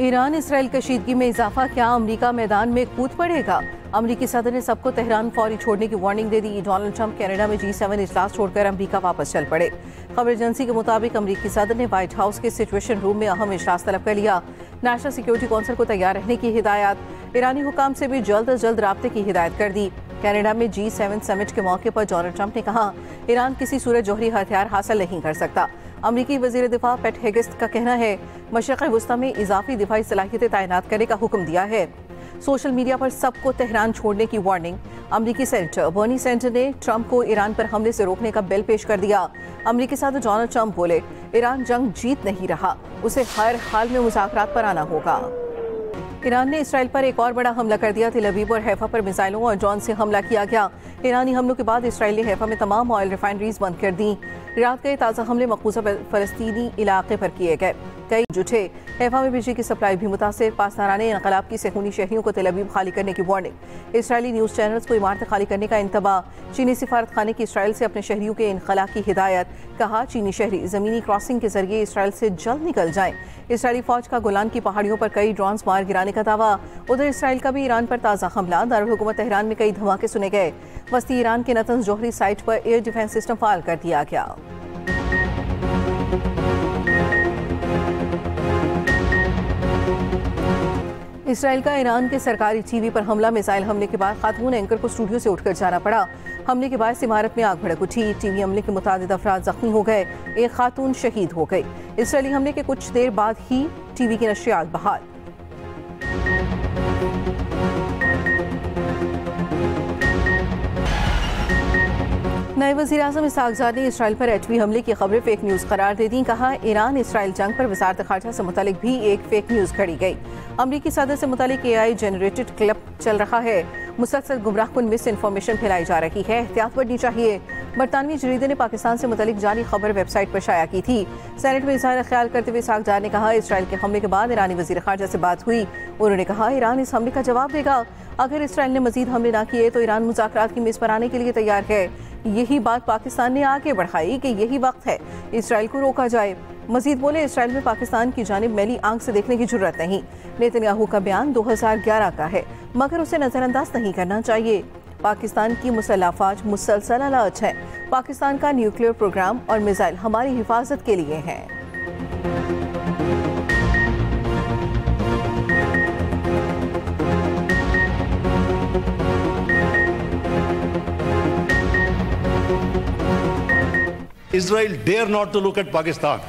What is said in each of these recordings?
Iran Israel कशीदगी में इजाफा, क्या अमरीका मैदान में कूद पड़ेगा? अमरीकी सदर ने सबको तेहरान फौरी छोड़ने की वार्निंग दे दी। डोनाल्ड ट्रंप कनाडा में G7 इजलास छोड़कर अमरीका वापस चल पड़े। खबर एजेंसी के मुताबिक अमरीकी सदर ने व्हाइट हाउस के सिचुएशन रूम में अहम इजलास तलब कर लिया। नेशनल सिक्योरिटी कौंसिल को तैयार रहने की हिदायत। ईरानी हुकाम से भी जल्द अज जल्द राब्ते की हिदायत कर दी। कनाडा में G7 समिट के मौके पर डोनाल्ड ट्रंप ने कहा, ईरान किसी सूरत जौहरी हथियार हासिल नहीं कर सकता। अमरीकी वजीर दिफा पेट हेगेस्ट का कहना है, मशरक़ वुस्ता में इजाफी दिफाई सलाहियतें तैनात करने का हुक्म दिया है। सोशल मीडिया पर सबको तेहरान छोड़ने की वार्निंग। अमरीकी सेनेटर बर्नी सैंडर्स ने ट्रंप को ईरान पर हमले से रोकने का बिल पेश कर दिया। अमरीकी सदर डोनाल्ड ट्रंप बोले, ईरान जंग जीत नहीं रहा, उसे हर हाल में मुज़ाकरात पर आना होगा। ईरान ने इसराइल पर एक और बड़ा हमला कर दिया। तेल अवीव और हैफा पर मिसाइलों और ड्रोन से हमला किया गया। ईरानी हमलों के बाद इसराइल ने हैफा में तमाम ऑयल रिफाइनरीज बंद कर दी। रात के ताज़ा हमले मकबूजा फलस्तीनी इलाके पर किए गए, कई जुटे। हैफा में बिजली की सप्लाई भी मुतासिर। पासदाराने इनकलाब की सेहूनी शहरियों को तेल अवीव खाली करने की वार्निंग। इसराइली न्यूज़ चैनल्स को इमारतें खाली करने का इंतबाह। चीनी सिफारत खाने की इसराइल से अपने शहरियों के इनखला की हिदायत। कहा, चीनी शहरी ज़मीनी क्रॉसिंग के जरिए इसराइल से जल्द निकल जाएं। इसराइली फौज का गोलान की पहाड़ियों पर कई ड्रोन्स मार गिराने का दावा। उधर इसराइल का भी ईरान पर ताज़ा हमला। दारुल हुकूमत तेहरान में कई धमाके सुने गए। वस्ती ईरान के नतंज जोहरी साइट पर एयर डिफेंस सिस्टम फाल कर दिया गया। इसराइल का ईरान के सरकारी टीवी पर हमला। मिसाइल हमले के बाद खातून एंकर को स्टूडियो से उठकर जाना पड़ा। हमले के बाद इमारत में आग भड़क उठी। टीवी हमले के मुतादिद अफराद जख्मी हो गए, एक खातून शहीद हो गई। इसराइली हमले के कुछ देर बाद ही टीवी की नशरियात बहाल। नए वज़ीर आज़म इसहाक ज़र ने इसराइल पर एटमी हमले की खबरें फेक न्यूज़ करार दे दी। कहा, ईरान इसराइल जंग पर वज़ारत ख़ारजा से मुतालिक भी एक फेक न्यूज़ घड़ी गई। अमरीकी सदर से मुतालिक AI जनरेटेड क्लिप चल रहा है। मुसलसल गुमराहकुन मिस इन्फॉर्मेशन फैलाई जा रही है, एहतियात बरतनी चाहिए। बरतानवी जरीदे ने पाकिस्तान से मुतालिक जाली खबर वेबसाइट पर शाया की थी। सेनेट में इज़हार ख्याल करते हुए इसहाक ज़र ने कहा, इसराइल के हमले के बाद ईरानी वज़ीर ख़ारजा से बात हुई। उन्होंने कहा, ईरान इस हमले का जवाब देगा। अगर इसराइल ने मजीद हमले ना किए तो ईरान मुज़ाकरात की मेज़ पर आने के लिए तैयार है। यही बात पाकिस्तान ने आगे बढ़ाई कि यही वक्त है इसराइल को रोका जाए। मजीद बोले, इसराइल में पाकिस्तान की जानिब मैली आंख से देखने की जरूरत नहीं। नेतन्याहू का बयान 2011 का है, मगर उसे नजरअंदाज नहीं करना चाहिए। पाकिस्तान की मुसल्लह फौज मुसलसल अलर्ट है। पाकिस्तान का न्यूक्लियर प्रोग्राम और मिसाइल हमारी हिफाजत के लिए हैं। Israel dare not to look at Pakistan.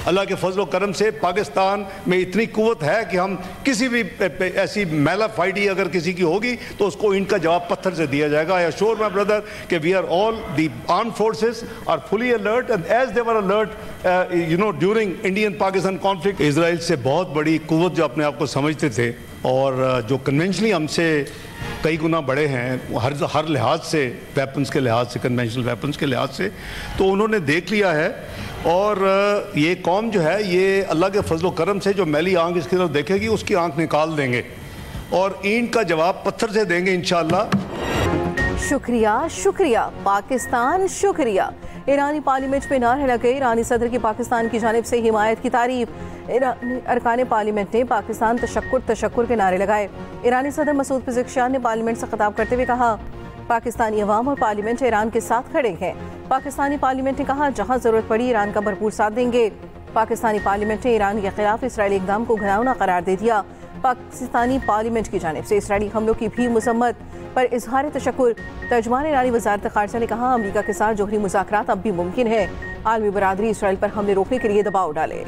अल्लाह के फजल करम से पाकिस्तान में इतनी कुव्वत है कि हम किसी भी ऐसी मैला फाइटी अगर किसी की होगी तो उसको इनका जवाब पत्थर से दिया जाएगा। आई अश्योर माय ब्रदर कि we are all the armed forces are fully alert and as they were alert during Indian Pakistan conflict. Israel से बहुत बड़ी कुव्वत जो अपने आप को समझते थे और जो कन्वेंशनली हमसे कई गुना बड़े हैं हर लिहाज से, वेपन्स के लिहाज से, कन्वेंशनल वेपन्स के लिहाज से, तो उन्होंने देख लिया है। और ये कौम जो है ये अल्लाह के फजल करम से जो मैली आंख इसकी तरफ देखेगी उसकी आंख निकाल देंगे और ईंट का जवाब पत्थर से देंगे इंशाअल्लाह। शुक्रिया शुक्रिया पाकिस्तान, शुक्रिया। ईरानी पार्लियामेंट में नारे लगे। ईरानी सदर की पाकिस्तान की जानिब से हिमायत की तारीफ। ईरानी अरकान पार्लियामेंट ने पाकिस्तान तशक्कुर के नारे लगाए। ईरानी सदर मसूद पिज़ेश्कियान ने पार्लियामेंट से खिताब करते हुए कहा, पाकिस्तानी अवाम और पार्लियामेंट ईरान के साथ खड़े हैं। पाकिस्तानी पार्लियामेंट ने कहा, जहां जरूरत पड़ी ईरान का भरपूर साथ देंगे। पाकिस्तानी पार्लियामेंट ने ईरान के खिलाफ इसराइली इक़दाम को घिनौना करार दे दिया। पाकिस्तानी पार्लियामेंट की जानिब से इसराइली हमलों की भी मजम्मत पर इजहार तशक्कुर। तर्जुमान ईरानी वज़ारत ख़ारजा ने कहा, अमरीका के साथ जोहरी मुज़ाकरात अब भी मुमकिन है। आलमी बरादरी इसराइल पर हमले रोकने के लिए दबाव डाले।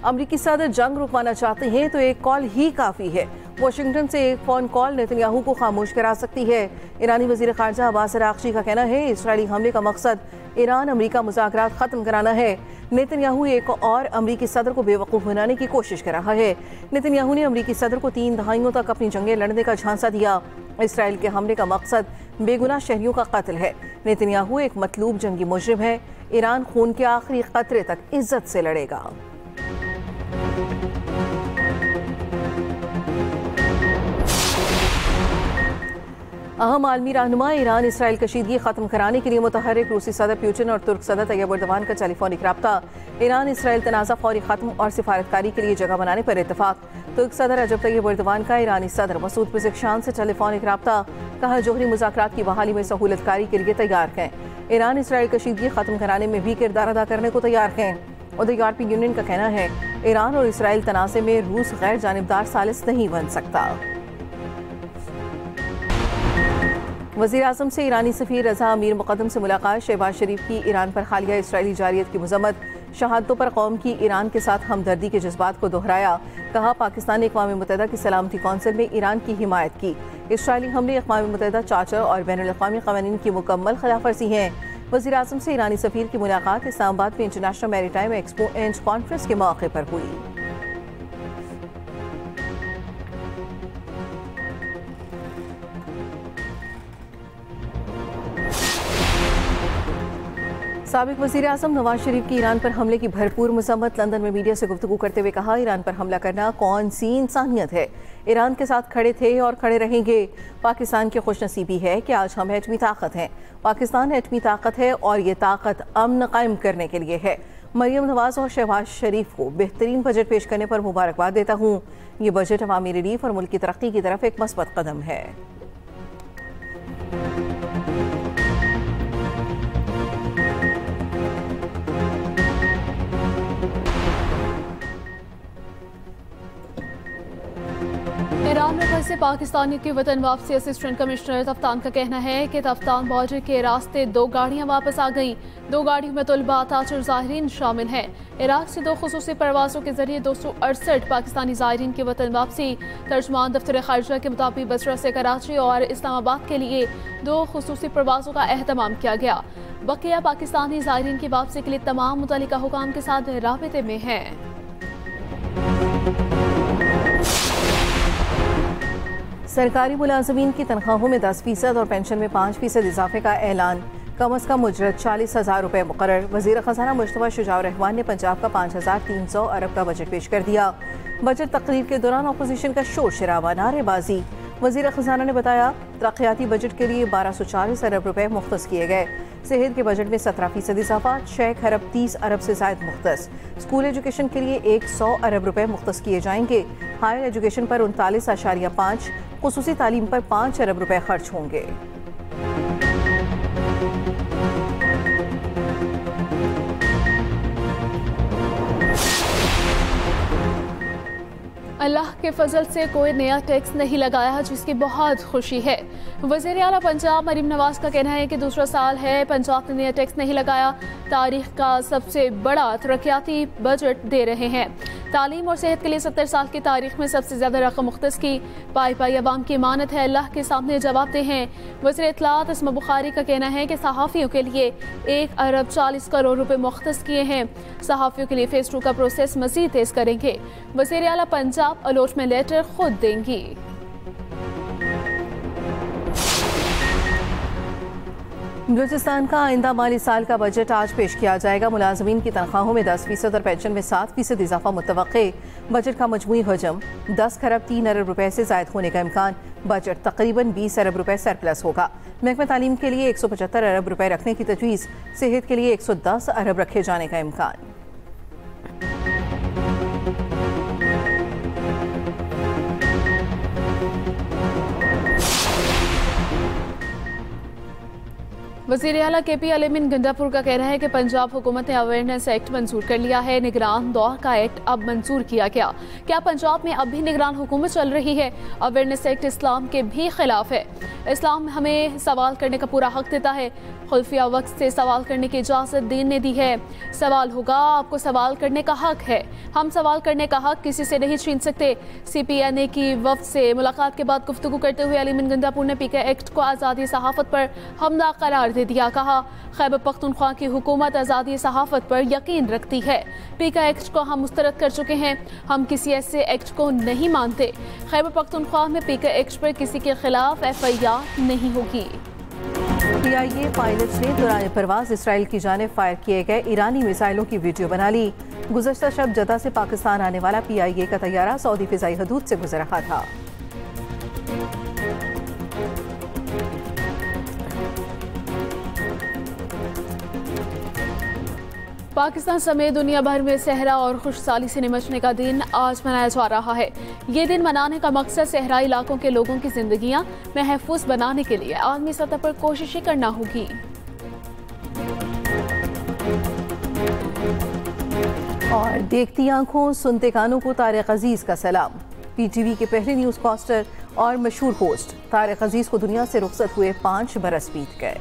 अमरीकी सदर जंग रुकवाना चाहते हैं तो एक कॉल ही काफ़ी है। वाशिंगटन से एक फ़ोन कॉल नेतन्याहू को खामोश करा सकती है। ईरानी वज़ीर ख़ारजा अब्बास अराग़ची का कहना है, इसराइली हमले का मकसद ईरान अमरीका मुज़ाकरात ख़त्म कराना है। नेतन्याहू एक और अमरीकी सदर को बेवकूफ़ बनाने की कोशिश कर रहा है। नेतन्याहू ने अमरीकी सदर को 3 दहाइयों तक अपनी जंगें लड़ने का झांसा दिया। इसराइल के हमले का मकसद बेगुनाह शहरियों का कत्ल है। नेतन्याहू एक मतलूब जंगी मुजरिम है। ईरान खून के आखिरी क़तरे तक इज्जत से लड़ेगा। अहम आलमी रहनुमा ईरान इसराइल कशीदगी खत्म कराने के लिए मुतहर्रिक रूसी सदर पुतिन और तुर्क सदर तैयब एर्दोगान का टेलीफोनिक रब्ता। ईरान इसराइल तनाज़ा फौरी खत्म और सिफारतकारी के लिए जगह बनाने पर इत्तफाक। तुर्क सदर रजब तैयब एर्दोगान का ईरानी सदर मसूद पेज़ेश्कियान से टेलीफोनिक रब्ता। कहा जोहरी मुज़ाकरात की बहाली में सहूलतकारी के लिए तैयार हैं। ईरान इसराइल कशीदगी खत्म कराने में भी किरदार अदा करने को तैयार हैं। उधर यूरोपीय यूनियन का कहना है ईरान और इसराइल तनाज़े में रूस गैर जानिबदार सालिस नहीं बन सकता। वज़ीर आज़म से ईरानी सफ़ीर रज़ा अमीर मुक़द्दम से मुलाकात। शहबाज शरीफ की ईरान पर हालिया इसराइली जारियत की मज़म्मत। शहादतों पर कौम की ईरान के साथ हमदर्दी के जज्बात को दोहराया। कहा पाकिस्तान ने अक़वाम मुत्तहिदा की सलामती कौंसिल में ईरान की हिमायत की। इसराइली हमले अक़वाम मुत्तहिदा चार्टर और बैनुल-अक़वामी क़वानीन की मुकम्मल खिलाफवर्जी हैं। वज़ीर आज़म से ईरानी सफ़ीर की मुलाकात इस्लामाबाद में international maritime expo and conference के मौके पर हुई। साबिक़ वज़ीर आज़म नवाज शरीफ की ईरान पर हमले की भरपूर मज़म्मत। लंदन में मीडिया से गुफ्तगू करते हुए कहा ईरान पर हमला करना कौन सी इंसानियत है। ईरान के साथ खड़े थे और खड़े रहेंगे। पाकिस्तान की खुशनसीबी है कि आज हम एटमी ताकत हैं। पाकिस्तान एटमी ताकत है और ये ताकत अमन कायम करने के लिए है। मरियम नवाज और शहबाज शरीफ को बेहतरीन बजट पेश करने पर मुबारकबाद देता हूँ। ये बजट अवामी रिलीफ और मुल्क की तरक्की की तरफ एक मस्बत कदम है। ईरान में फंसे पाकिस्तानी की वतन वापसी। असिस्टेंट कमिश्नर तफ्तान का कहना है कि तफ्तान बॉर्डर के रास्ते 2 गाड़ियां वापस आ गईं। 2 गाड़ियों में तलबा ताजर ज़ायरीन शामिल हैं। इराक से 2 खुसूसी परवाज़ों के जरिए 268 पाकिस्तानी ज़ायरीन की वतन वापसी। तर्जमान दफ्तर खारिजा के मुताबिक बसरा से कराची और इस्लामाबाद के लिए 2 खुसूसी परवाज़ों का एहतमाम किया गया। बकिया पाकिस्तानी ज़ायरीन की वापसी के लिए तमाम मुतल्लिका हुकाम के साथ राबिते में हैं। सरकारी मुलाजमीन की तनख्वाहों में 10% और पेंशन में 5% इजाफे का ऐलान। कम अज़ कम उजरत 40,000 रुपये मुकर्रर। वज़ीर ख़ज़ाना मुश्तबा शुजाउर रहमान ने पंजाब का 5,300 अरब का बजट पेश कर दिया। बजट तकरीर के दौरान अपोजिशन का शोर शराबा, नारेबाजी। वज़ीर ख़ज़ाना ने बताया तरक्याती बजट के लिए 1240 अरब रुपये मुख्तस किए गए। सेहत के बजट में 17% इजाफा, 6 खरब 30 अरब से ज़ायद मुख्तस। स्कूल एजुकेशन के लिए 100 अरब रुपये मुख्तस किए जाएंगे। हायर एजुकेशन पर 39.5, खुसूसी तालीम पर 5 अरब रुपये खर्च होंगे। अल्लाह के फजल से कोई नया टैक्स नहीं लगाया, जिसकी बहुत खुशी है। वज़ीर आला पंजाब मरीम नवाज का कहना है कि दूसरा साल है पंजाब ने नया टैक्स नहीं लगाया। तारीख का सबसे बड़ा तरक्याती बजट दे रहे हैं। तालीम और सेहत के लिए 70 साल की तारीख में सबसे ज़्यादा रकम मुख्तस की। पाई अवाम की इमानत है, अल्लाह के सामने जवाब दे हैं। वज़ीर इत्तलात इस्मा बुखारी का कहना है कि सहाफ़ियों के लिए 1 अरब 40 करोड़ रुपए मुख्तस किए हैं। सहाफ़ियों के लिए फेज़ 2 का प्रोसेस मज़ीद तेज़ करेंगे। वज़ीर आला पंजाब अलॉटमेंट लेटर खुद देंगी। बलूचिस्तान का आइंदा माली साल का बजट आज पेश किया जाएगा। मुलाजमीन की तनख्वाहों में 10% और पेंशन में 7% इजाफा मुतवक्के। बजट का मजमूई हजम 10 खरब 3 अरब रुपए से ज़ायद होने का इम्कान। बजट तकरीबन 20 अरब रुपए सरप्लस होगा। महकमा तालीम के लिए 175 अरब रुपए रखने की तजवीज़। सेहत के लिए 110 अरब रखे जाने का इम्कान। वज़ीर आला KP अलीमिन गंडापुर का कहना है कि पंजाब हुकूमत ने अवेयरनेस एक्ट मंजूर कर लिया है। निगरान दौर का एक्ट अब मंजूर किया गया। क्या पंजाब में अब भी निगरान हुकूमत चल रही है? अवेयरनेस एक्ट इस्लाम के भी खिलाफ है। इस्लाम हमें सवाल करने का पूरा हक देता है। खुल्फिया वक्त से सवाल करने की इजाज़त दीन ने दी है। सवाल होगा, आपको सवाल करने का हक है। हम सवाल करने का हक किसी से नहीं छीन सकते। CPNA की वफ्द से मुलाकात के बाद गुफ्तगू करते हुए अलीमिन गंडापुर ने PK एक्ट को आज़ादी सहाफ़त पर हमला करार दे दिया। कहा खैबर पख्तूनख्वा की हुकूमत आज़ादी सहाफ़त पर यकीन रखती है। PK एक्ट को हम मुस्तरद कर चुके हैं। हम किसी ऐसे एक्ट को नहीं मानते। खैबर पख्तूनख्वा में PK एक्ट पर किसी के खिलाफ FIR नहीं होगी। PIA पायलट्स ने दौरान परवाज इसराइल की जानिब फायर किए गए ईरानी मिसाइलों की वीडियो बना ली। गुज़श्ता शब जद्दा से पाकिस्तान आने वाला PIA का तैयारा सऊदी फ़िज़ाई हदूद से गुजर रहा था। पाकिस्तान समेत दुनिया भर में सहरा और खुशहाली से निमटने का दिन आज मनाया जा रहा है। ये दिन मनाने का मकसद सहराई इलाकों के लोगों की जिंदगियां महफूज बनाने के लिए आलमी सतह पर कोशिशें करना होगी। और देखती आंखों सुनते कानों को तारिक अजीज का सलाम। पीटीवी के पहले न्यूज कास्टर और मशहूर होस्ट तारिक अजीज को दुनिया से रुखसत हुए 5 बरस बीत गए।